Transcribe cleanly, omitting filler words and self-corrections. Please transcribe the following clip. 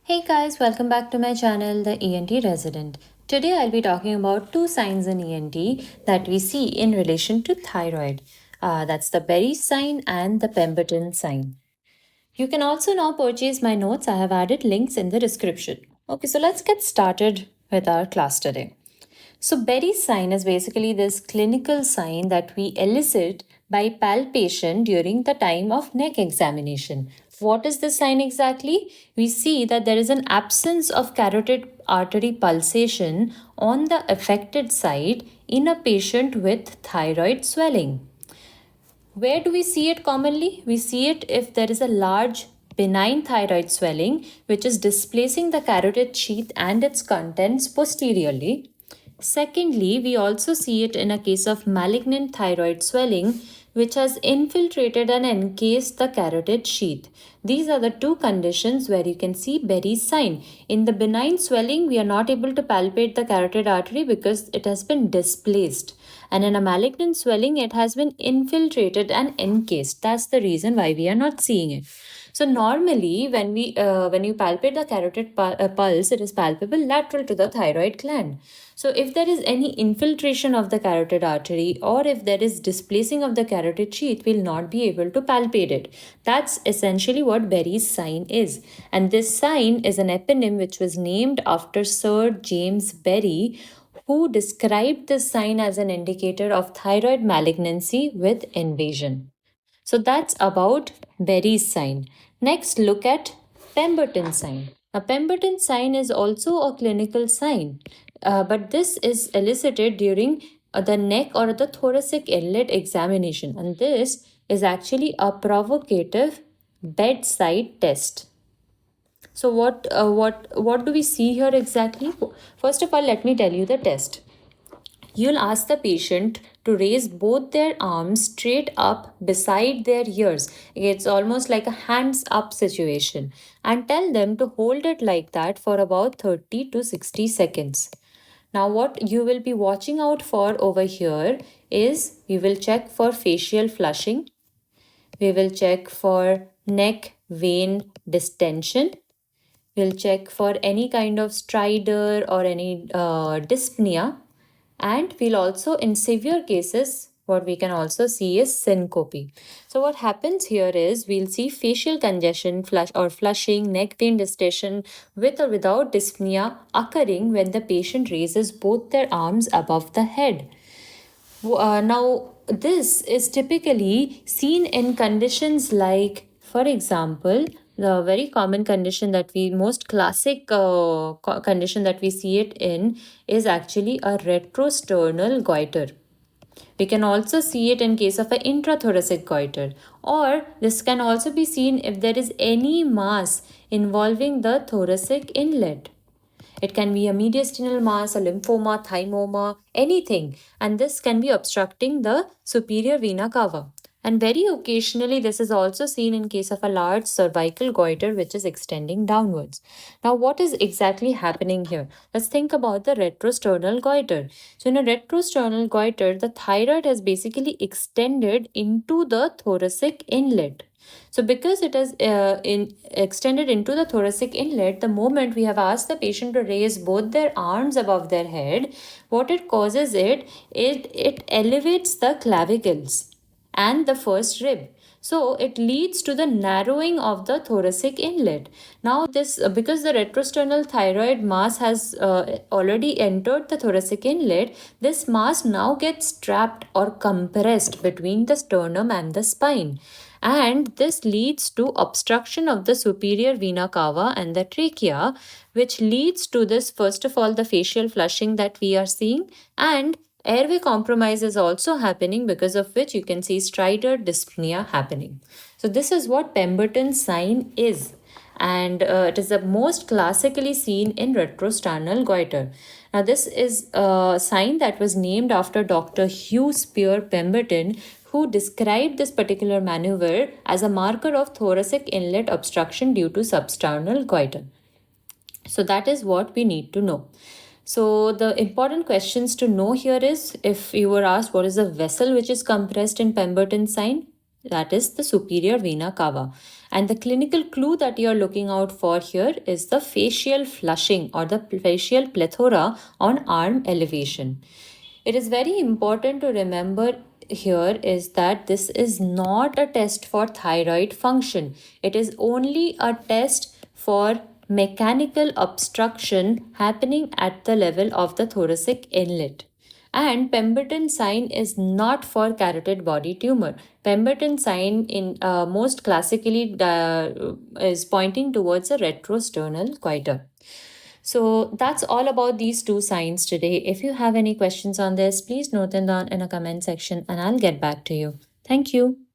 Hey guys, welcome back to my channel, The ENT Resident. Today I'll be talking about two signs in ENT that we see in relation to thyroid. That's the Berry sign and the Pemberton sign. You can also now purchase my notes. I have added links in the description. Okay, so let's get started with our class today. So, Berry's sign is basically this clinical sign that we elicit by palpation during the time of neck examination. What is this sign exactly? We see that there is an absence of carotid artery pulsation on the affected side in a patient with thyroid swelling. Where do we see it commonly? We see it if there is a large benign thyroid swelling which is displacing the carotid sheath and its contents posteriorly. Secondly, we also see it in a case of malignant thyroid swelling which has infiltrated and encased the carotid sheath. These are the two conditions where you can see Berry's sign. In the benign swelling, we are not able to palpate the carotid artery because it has been displaced. And in a malignant swelling, it has been infiltrated and encased. That's the reason why we are not seeing it. So normally, when you palpate the carotid pulse, it is palpable lateral to the thyroid gland. So if there is any infiltration of the carotid artery or if there is displacing of the carotid sheath, we'll not be able to palpate it. That's essentially what Berry's sign is. And this sign is an eponym which was named after Sir James Berry, who described this sign as an indicator of thyroid malignancy with invasion. So that's about Berry's sign. Next, look at Pemberton sign. A Pemberton sign is also a clinical sign, but this is elicited during the neck or the thoracic inlet examination, and this is actually a provocative bedside test. So what do we see here exactly? First of all, let me tell you the test. You'll ask the patient to raise both their arms straight up beside their ears. It's almost like a hands up situation. And tell them to hold it like that for about 30 to 60 seconds. Now, what you will be watching out for over here is we will check for facial flushing. We will check for neck vein distension. We'll check for any kind of stridor or any dyspnea. And we'll also, in severe cases, what we can also see is syncope. So what happens here is we'll see facial congestion, flushing, neck vein distension with or without dyspnea occurring when the patient raises both their arms above the head. Now, this is typically seen in conditions like, for example, the very common condition that we, most classic condition that we see it in is actually a retrosternal goiter. We can also see it in case of an intrathoracic goiter, or this can also be seen if there is any mass involving the thoracic inlet. It can be a mediastinal mass, a lymphoma, thymoma, anything, and this can be obstructing the superior vena cava. And very occasionally, this is also seen in case of a large cervical goiter which is extending downwards. Now, what is exactly happening here? Let's think about the retrosternal goiter. So, in a retrosternal goiter, the thyroid has basically extended into the thoracic inlet. So because it is extended into the thoracic inlet, the moment we have asked the patient to raise both their arms above their head, what it causes it elevates the clavicles and the first rib. So it leads to the narrowing of the thoracic inlet. Now this, because the retrosternal thyroid mass has already entered the thoracic inlet, this mass now gets trapped or compressed between the sternum and the spine. And this leads to obstruction of the superior vena cava and the trachea, which leads to this, first of all, the facial flushing that we are seeing, and airway compromise is also happening, because of which you can see stridor dyspnea happening. So this is what Pemberton sign is, and it is the most classically seen in retrosternal goiter. Now this is a sign that was named after Dr. Hugh Spear Pemberton, who described this particular maneuver as a marker of thoracic inlet obstruction due to substernal goiter. So that is what we need to know. So the important questions to know here is, if you were asked what is the vessel which is compressed in Pemberton sign, that is the superior vena cava. And the clinical clue that you're looking out for here is the facial flushing or the facial plethora on arm elevation. It is very important to remember here is that this is not a test for thyroid function. It is only a test for mechanical obstruction happening at the level of the thoracic inlet. And Pemberton sign is not for carotid body tumor. Pemberton sign in most classically is pointing towards a retrosternal goiter. So that's all about these two signs today. If you have any questions on this, please note them down in a comment section and I'll get back to you. Thank you.